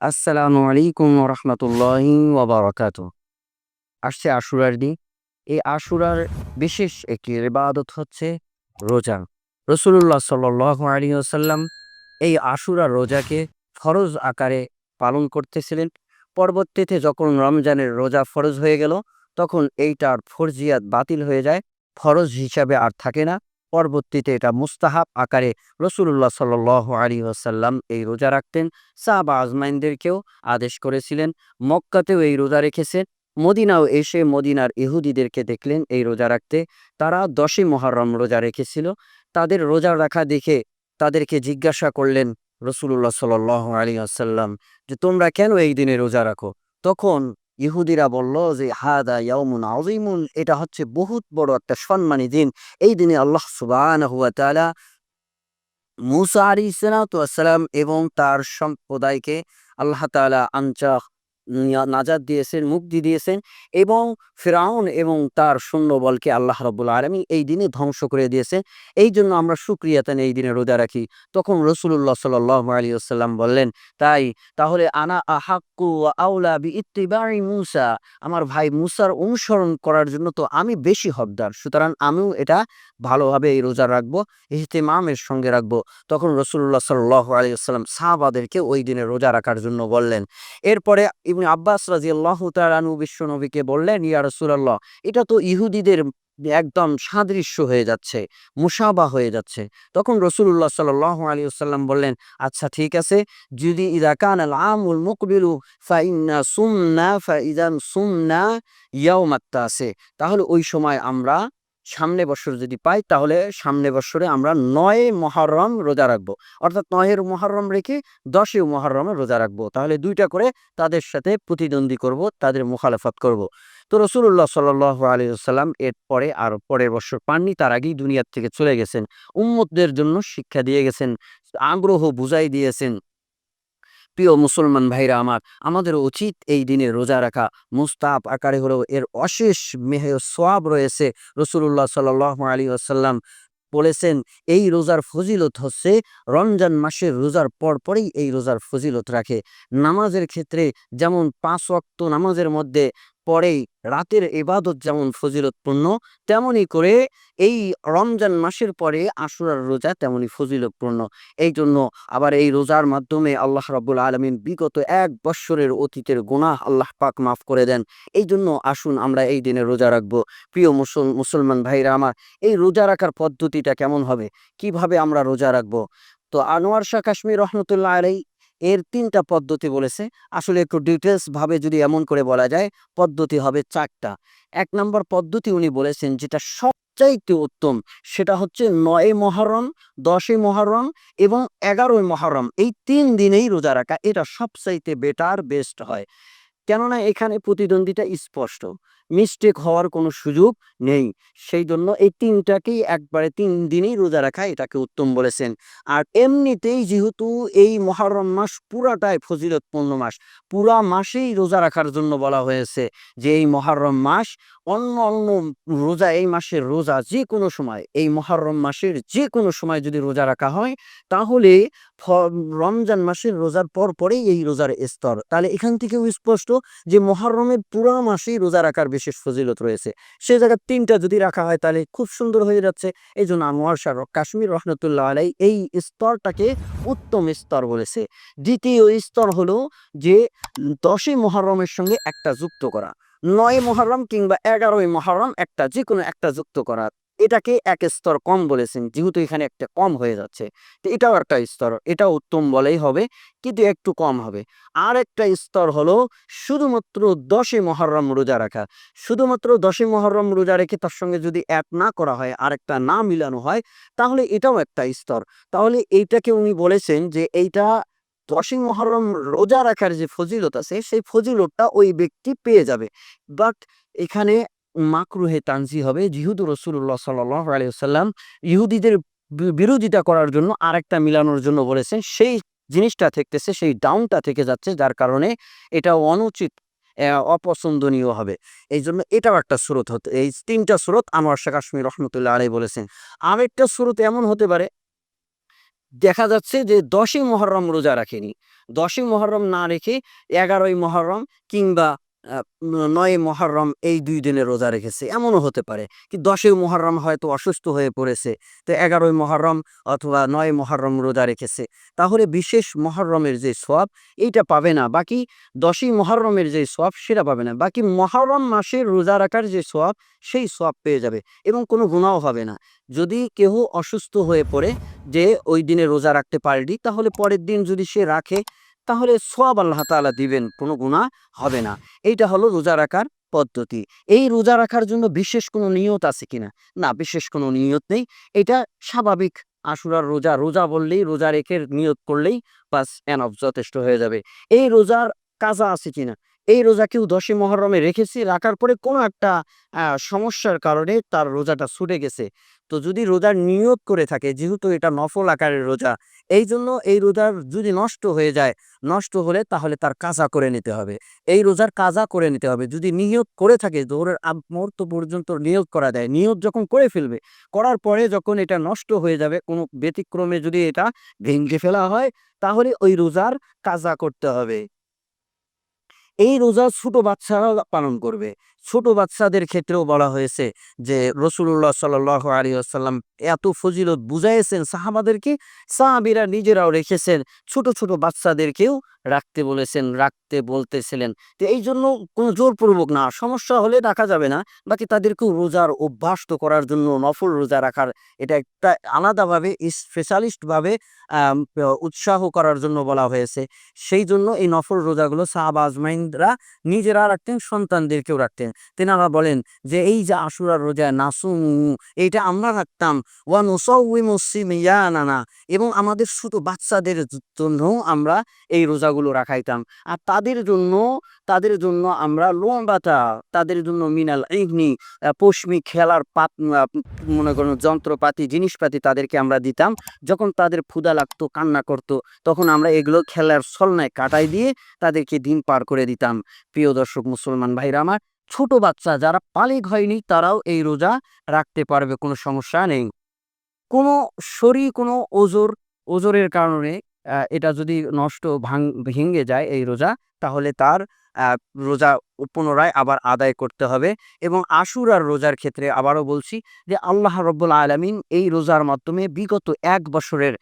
আসসালামু আলাইকুম রহমতুল্লাহি ওয়াবারাকাতু। আসছে আশুরার দিন। এই আশুরার বিশেষ একটি ইবাদত হচ্ছে রোজা। রসুল্লাহ সাল্লাল্লাহু আলাইহি ওয়াসাল্লাম এই আশুরা রোজাকে ফরজ আকারে পালন করতেছিলেন। পরবর্তীতে যখন রমজানের রোজা ফরজ হয়ে গেল, তখন এইটার ফরজিয়াত বাতিল হয়ে যায়, ফরজ হিসাবে আর থাকে না। পরবর্তীতে এটা মুস্তাহাব আকারে রসুল্লাহ সাল্লাল্লাহু আলাইহি ওয়াসাল্লাম এই রোজা রাখতেন। সাহাবা আজমাইনদেরকেও আদেশ করেছিলেন। মক্কাতেও এই রোজা রেখেছেন। মদিনাও এসে মদিনার ইহুদিদেরকে দেখলেন এই রোজা রাখতে। তারা ১০ই মুহররম রোজা রেখেছিল। তাদের রোজা রাখা দেখে তাদেরকে জিজ্ঞাসা করলেন রসুল্লাহ সাল্লাল্লাহু আলাইহি ওয়াসাল্লাম যে, তোমরা কেন এই দিনে রোজা রাখো? তখন ইহুদিরা বলল যে, হাদা ইয়াউমুন আযীমুন, এটা হচ্ছে বহুত বড় একটা সম্মানী দিন। এই দিনে আল্লাহ সুবহানাহু ওয়া তাআলা মূসা আলাইহিস সালাতু ওয়াস সালাম এবং তার সম্প্রদায়কে আল্লাহ তাআলা নাজাত দিয়েছেন, মুক্তি দিয়েছেন এবং ফিরআউন এবং তার সৈন্যবলকে আল্লাহ রাব্বুল আলামিন এই দিনে ধ্বংস করে দিয়েছেন। এইজন্য আমরা শুকরিয়াতান এই দিনে রোজা রাখি। তখন রাসূলুল্লাহ সাল্লাল্লাহু আলাইহি ওয়াসাল্লাম বললেন, তাই তাহলে আনা আহাক্কু ওয়া আওলা বিইত্তিবাই মূসা, আমার ভাই মূসার অনুসরণ করার জন্য তো আমি বেশি হকদার। সুতরাং আমিও এটা ভালোভাবে এই রোজা রাখবো, ইহতিমামের সঙ্গে রাখবো। তখন রাসূলুল্লাহ সাল্লাল্লাহু আলাইহি ওয়াসাল্লাম সাহাবাদেরকে ওই দিনে রোজা রাখার জন্য বললেন। এরপরে ইবনে আব্বাস রাদিয়াল্লাহু তাআলা আনহু বিশ্বনবীকে বললেন, ইয়া রাসূলাল্লাহ, এটা তো ইহুদিদের একদম সাদৃশ্য হয়ে যাচ্ছে, মুশাবাহ হয়ে যাচ্ছে। তখন রাসূলুল্লাহ সাল্লাল্লাহু আলাইহি ওয়াসাল্লাম বললেন, আচ্ছা ঠিক আছে, যদি ইযা কানা আল আমুল মুকবিলু ফা ইযান সুমনা ইয়াউমাত তাসি, তাহলে ওই সময় আমরা সামনে বছর যদি পাই, তাহলে সামনে বছরে আমরা ৯ মুহররম রোজা রাখবো। অর্থাৎ ৯ মুহররম রেখে ১০ মুহররমে রোজা রাখবো। তাহলে ২ টা করে তাদের সাথে প্রতিদ্বন্দ্বী করব, তাদের মুখালাফাত করব। তো রাসূলুল্লাহ সাল্লাল্লাহু আলাইহি ওয়াসাল্লাম এরপরে আর পরের বছর পাননি, তার আগেই দুনিয়ার থেকে চলে গেছেন। উম্মতদের জন্য শিক্ষা দিয়ে গেছেন, আগ্রহ বুঝাই দিয়েছেন। প্রিয় মুসলমান ভাইরা আমার, আমাদের উচিত এই দিনে রোজা রাখা। মুস্তাহাব আকারে হলেও এর অশেষ সওয়াব রয়েছে। রাসূলুল্লাহ সাল্লাল্লাহু আলাইহি ওয়াসাল্লাম বলেছেন, এই রোজার ফজিলত হচ্ছে রমজান মাসের রোজার পরপরই এই রোজার ফজিলত রাখে। নামাজের ক্ষেত্রে যেমন ৫ ওয়াক্ত নামাজের মধ্যে পরেই রাতের ইবাদত যেমন ফজিলতপূর্ণ, তেমনি করে এই রমজান মাসের পরে আশুরার রোজা তেমনি ফজিলতপূর্ণ। এইজন্য আবার এই রোজার মাধ্যমে আল্লাহ রাব্বুল আলামিন বিগত ১ বৎসরের অতীতের গুনাহ আল্লাহ পাক মাফ করে দেন। এইজন্য আসুন আমরা এই দিনে রোজা রাখবো। প্রিয় মুসলমান ভাইরা আমার, এই রোজা রাখার পদ্ধতিটা কেমন হবে? কিভাবে আমরা রোজা রাখবো? তো আনোয়ার শাহ কাশ্মীর রহমতুল্লাহ আলাইহি এর ৩ টা পদ্ধতি বলেছে। আসলে একটু ডিটেইলস ভাবে যদি এমন করে বলা যায়, পদ্ধতি হবে ৪ টা। ১ নম্বর পদ্ধতি উনি বলেছেন যেটা সবচাইতে উত্তম, সেটা হচ্ছে ৯ মুহররম, ১০ মুহররম এবং ১১ মুহররম, এই ৩ দিনেই রোজা রাখা। এটা সবচাইতে বেটার, বেস্ট হয়। কেননা এখানে প্রতিদ্বন্দ্বিতা স্পষ্ট। মিস্টেক হওয়ার কোনো সুযোগ নেই। সেইজন্য এই ৩ টাকেই একবারে ৩ দিনেই রোজা রাখা এটাকে উত্তম বলেছেন। আর এমনিতেই যেহেতু এই মুহররম মাস পুরাটাই ফজিলতপূর্ণ মাস, পুরা মাসেই রোজা রাখার জন্য বলা হয়েছে যে এই মুহররম মাস অন্য রোজা, এই মাসের রোজা যেকোনো সময়, এই মুহররম মাসের যেকোনো সময় যদি রোজা রাখা হয়, তাহলে ফ রমজান মাসের রোজার পরেই এই রোজার স্তর। তাহলে এখান থেকেও স্পষ্ট যে মুহররমের পুরা মাসেই রোজা রাখার বিশেষ ফজিলত রয়েছে। সে জায়গায় ৩ টা যদি রাখা হয় তাহলে খুব সুন্দর হয়ে যাচ্ছে। এইজন্য আনোয়ার শাহ কাশ্মীর রহমতুল্লাহ আলাইহি এই স্তরটাকে উত্তম স্তর বলেছে। ২য় স্তর হলো যে ১০ই মুহররমের সঙ্গে একটা যুক্ত করা। ৯ মুহররম কিংবা ১১ই মুহররম একটা, যেকোনো একটা যুক্ত করা। এটাকে ১ স্তর কম বলেছেন। যেহেতু এখানে একটা কম হয়ে যাচ্ছে, তো এটাও একটা স্তর। এটাও উত্তম বলেই হবে, কিন্তু একটু কম হবে। আরেকটা স্তর হলো শুধুমাত্র ১০ই মুহররম রোজা রাখা। শুধুমাত্র ১০ই মুহররম রোজা রেখে তার সঙ্গে যদি এড না করা হয়, আরেকটা না মিলানো হয়, তাহলে এটাও একটা স্তর। তাহলে এইটাকে উনি বলেছেন যে এইটা ১০ই মুহররম রোজা রাখার যে ফজিলত আছে, সেই ফজিলতটা ওই ব্যক্তি পেয়ে যাবে। বাট এখানে মাকরুহে তানজিহ হবে। যেহেতু রাসূলুল্লাহ সাল্লাল্লাহু আলাইহি ওয়াসাল্লাম ইহুদিদের বিরোধিতা করার জন্য আরেকটা মিলানোর জন্য বলেছেন, সেই জিনিসটা থাকতেছে, সেই ডাউনটা থেকে যাচ্ছে, যার কারণে এটা অনুচিত, অপছন্দনীয় হবে। এইজন্য এটাও একটা সুরত হতে, এই ৩ টা সুরত আনোয়ার শাহ কাশ্মীর রহমতুল্লাহ আলাইহি বলেছেন। আরেকটা সুরত এমন হতে পারে দেখা যাচ্ছে যে ১০ই মুহররম রোজা রাখেনি। ১০ই মুহররম না রেখে ১১ই মুহররম কিংবা ৯ই মুহররম এই ২ দিনে রোজা রেখেছে। এমনও হতে পারে। কি ১০ই মুহররম হয়তো অসুস্থ হয়ে পড়েছে। তো ১১ই মুহররম অথবা ৯ই মুহররম রোজা রেখেছে। তাহলে বিশেষ মুহররমের যে সওয়াব এইটা পাবে না। বাকি ১০ই মুহররমের যে সওয়াব সেটা পাবে না। বাকি মুহররম মাসের রোজা রাখার যে সওয়াব সেই সওয়াব পেয়ে যাবে এবং কোনো গুনাহও হবে না। যদি কেহ অসুস্থ হয়ে পড়ে যে ওই দিনে রোজা রাখতে পারেনি, তাহলে পরের দিন যদি সে রাখে, তাহলে সওয়াব আল্লাহ তাআলা দিবেন, কোনো গুনাহ হবে না। এইটা হলো রোজা রাখার পদ্ধতি। এই রোজা রাখার জন্য বিশেষ কোনো নিয়ত আছে কিনা? না, বিশেষ কোনো নিয়ত নেই। এটা স্বাভাবিক আশুরার রোজা, রোজা বললেই রোজা রেখে নিয়ত করলেই বাস এনাফ যথেষ্ট হয়ে যাবে। এই রোজার কাজা আছে কিনা? এই রোজা কেউ ১০ই মুহররমে রেখেছে, রাখার পরে কোনো একটা সমস্যার কারণে তার রোজাটা ছুটে গেছে। তো যদি রোজার নিয়ত করে থাকে, যেহেতু এটা নফল আকারের রোজা, এইজন্য এই রোজার যদি নষ্ট হয়ে যায়, নষ্ট হলে তাহলে তার কাজা করে নিতে হবে। এই রোজার কাজা করে নিতে হবে। যদি নিয়ত করে থাকে, জোহরের আগ মুহূর্ত পর্যন্ত নিয়ত করা যায়। নিয়ত যখন করে ফেলবে, করার পরে যখন এটা নষ্ট হয়ে যাবে, কোনো ব্যতিক্রমে যদি এটা ভেঙে ফেলা হয়, তাহলে ওই রোজার কাজা করতে হবে। এই রোজা ছোট বাচ্চারা পালন করবে। ছোট বাচ্চাদের ক্ষেত্রেও বলা হয়েছে যে রাসূলুল্লাহ সাল্লাল্লাহু আলাইহি ওয়াসাল্লাম এত ফজিলত বুঝাইয়েছেন সাহাবাদেরকে, সাহাবীরা নিজেরাও রেখেছেন। ছোট, ছোট বাচ্চাদেরকেও রাখতে বলেছেন, রাখতে বলতেছিলেন। তো এইজন্য কোনো জোরপূর্বক না, সমস্যা হলে রাখা যাবে না। বাকি তাদেরকেও রোজার অভ্যাস তো করার জন্য নফল রোজা রাখার এটা একটা আলাদাভাবে স্পেশালিস্ট ভাবে উৎসাহ করার জন্য বলা হয়েছে। সেইজন্য এই নফল রোজাগুলো সাহাবা আজমাইনরা নিজেরা রাখতেন, সন্তানদেরকেও রাখতেন। তেনারা বলেন যে, "এই যে আশুরার রোজা নাসুমু, এইটা আমরা রাখতাম, ওয়া নুসাউইমু সিবিয়ানানা, এবং আমাদের ছোট বাচ্চাদের জন্যও আমরা এই রোজাগুলো রাখাইতাম। আর তাদের জন্য আমরা লোমবাতা, তাদের জন্য মিনাল ইগনি, পশমি খেলার মনে করেন যন্ত্রপাতি, জিনিসপাতি তাদেরকে আমরা দিতাম। যখন তাদের ক্ষুধা লাগতো, কান্না করত, তখন আমরা এগুলো খেলার ছলনায় কাটাই দিয়ে তাদেরকে দিন পার করে দিতাম।" প্রিয় দর্শক মুসলমান ভাইরা আমার, ছোট বাচ্চা যারা বালিগ হয়নি তারাও এই রোজা রাখতে পারবে, কোনো সমস্যা নেই। কোনো কোনো ওজরের কারণে এটা যদি ভেঙে যায় এই রোজা, তাহলে তার আ রোজা পুনরায় আবার আদায় করতে হবে। এবং আশুরার রোজার ক্ষেত্রে আবারও বলছি যে আল্লাহ রাব্বুল আলামিন এই রোজার মাধ্যমে বিগত ১ বছরের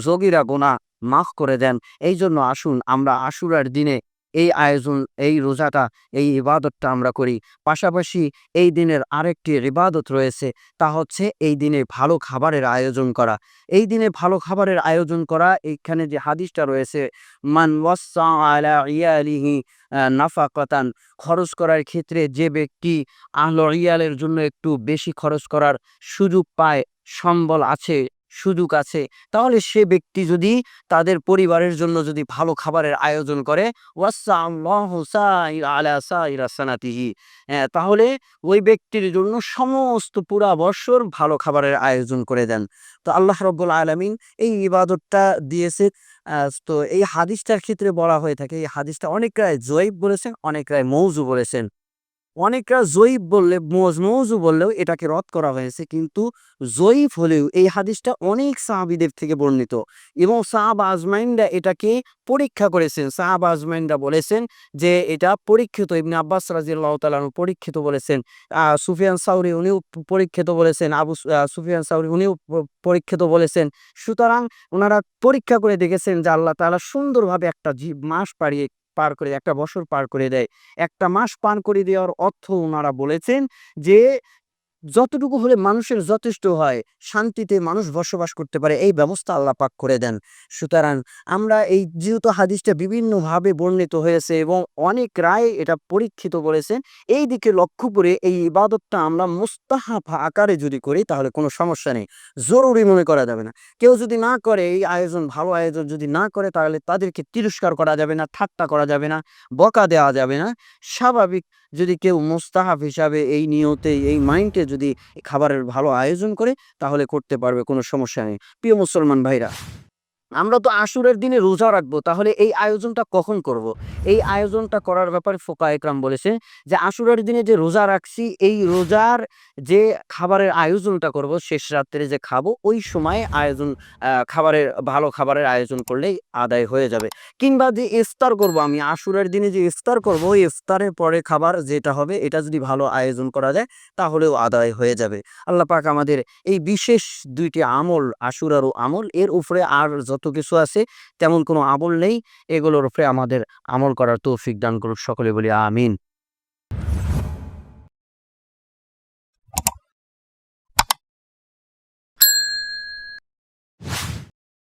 সগীরা গুনাহ মাফ করে দেন। এইজন্য আসুন আমরা আশুরার দিনে এই আয়োজন, এই রোজাটা, এই ইবাদতটা আমরা করি। পাশাপাশি এই দিনের আরেকটি ইবাদত রয়েছে, তা হচ্ছে এই দিনে ভালো খাবারের আয়োজন করা। এই দিনে ভালো খাবারের আয়োজন করা, এইখানে যে হাদিসটা রয়েছে, মান ওয়াসা আলা ইয়ালিহি নাফাকাতান, খরচ করার ক্ষেত্রে যে ব্যক্তি আহল ইয়ালের জন্য একটু বেশি খরচ করার সুযোগ পায়, সম্বল আছে, সুযোগ আছে, তাহলে সে ব্যক্তি যদি তাদের পরিবারের জন্য যদি ভালো খাবারের আয়োজন করে, ওয়াসা আল্লাহু আলা সাইরা সানাতিহি, তাহলে ওই ব্যক্তির জন্য সমস্ত পুরা বৎসর ভালো খাবারের আয়োজন করে দেন। তো আল্লাহ রাব্বুল আলামিন এই ইবাদতটা দিয়েছে। তো এই হাদিসটার ক্ষেত্রে বলা হয়ে থাকে, এই হাদিসটা অনেকরাই যঈফ বলেছেন, অনেকরাই মওযু বলেছেন। অনেকরা যঈফ বললে মওযু বললেও এটাকে রদ করা হয়েছে। কিন্তু যঈফ হলেও এই হাদিসটা অনেক সাহাবীদের থেকে বর্ণিত এবং সাহাবা আজমাইনরা এটাকে পরীক্ষা করেছেন। সাহাবা আজমাইনরা বলেছেন যে এটা পরীক্ষিত। ইবনে আব্বাস রাদিয়াল্লাহু তাআলা আনহু পরীক্ষিত বলেছেন। সুফিয়ান সাউরি উনিও পরীক্ষিত বলেছেন। সুফিয়ান সাউরি উনিও পরীক্ষিত বলেছেন। সুতরাং উনারা পরীক্ষা করে দেখেছেন যে আল্লাহ তাআলা সুন্দরভাবে একটা মাস পার করে, একটা বছর পার করে দেয়। একটা মাস পার করে দেওয়ার অর্থ উনারা বলেছেন যে যতটুকু হলে মানুষের যথেষ্ট হয়, শান্তিতে মানুষ বসবাস করতে পারে, এই ব্যবস্থা আল্লাহ পাক করে দেন। সুতরাং আমরা এই যেহেতু হাদিসটা বিভিন্নভাবে বর্ণিত হয়েছে এবং অনেক রায় এটা পরীক্ষিত বলেছেন, এই দিকে লক্ষ্য করে এই ইবাদতটা আমরা মুস্তাহাব আকারে যদি করি তাহলে কোনো সমস্যা নেই। জরুরি মনে করা যাবে না। কেউ যদি না করে, এই আয়োজন ভালো আয়োজন যদি না করে, তাহলে তাদেরকে তিরস্কার করা যাবে না, ঠাট্টা করা যাবে না, বকা দেওয়া যাবে না। স্বাভাবিক যদি কেউ মোস্তাহাব হিসাবে এই নিয়তে, এই মাইন্ডে যদি খাবারের ভালো আয়োজন করে, তাহলে করতে পারবে, কোনো সমস্যা নেই। প্রিয় মুসলমান ভাইরা, আমরা তো আশুরের দিনে রোজা রাখবো, তাহলে এই আয়োজনটা কখন করব? এই আয়োজনটা করার ব্যাপারে ফুকাহা ইকরাম বলেছে যে আশুরার দিনে যে রোজা রাখছি, এই রোজার যে খাবারের আয়োজনটা করব, শেষ রাত্রে যে খাবো, ওই সময় আয়োজন খাবারের ভালো খাবারের আয়োজন করলেই আদায় হয়ে যাবে। কিংবা যে ইফতার করব আমি আশুরার দিনে, যে ইফতার করব, ওই ইফতারের পরে খাবার যেটা হবে এটা যদি ভালো আয়োজন করা যায় তাহলেও আদায় হয়ে যাবে। আল্লাহ পাক আমাদের এই বিশেষ ২ টি আমল, আশুরার ও আমল, এর উপরে আর যত কিছু আছে তেমন কোনো আমল নেই। এগুলোর উপরে আমাদের আমল করার তৌফিক দান করুক। সকলে বলি আমিন।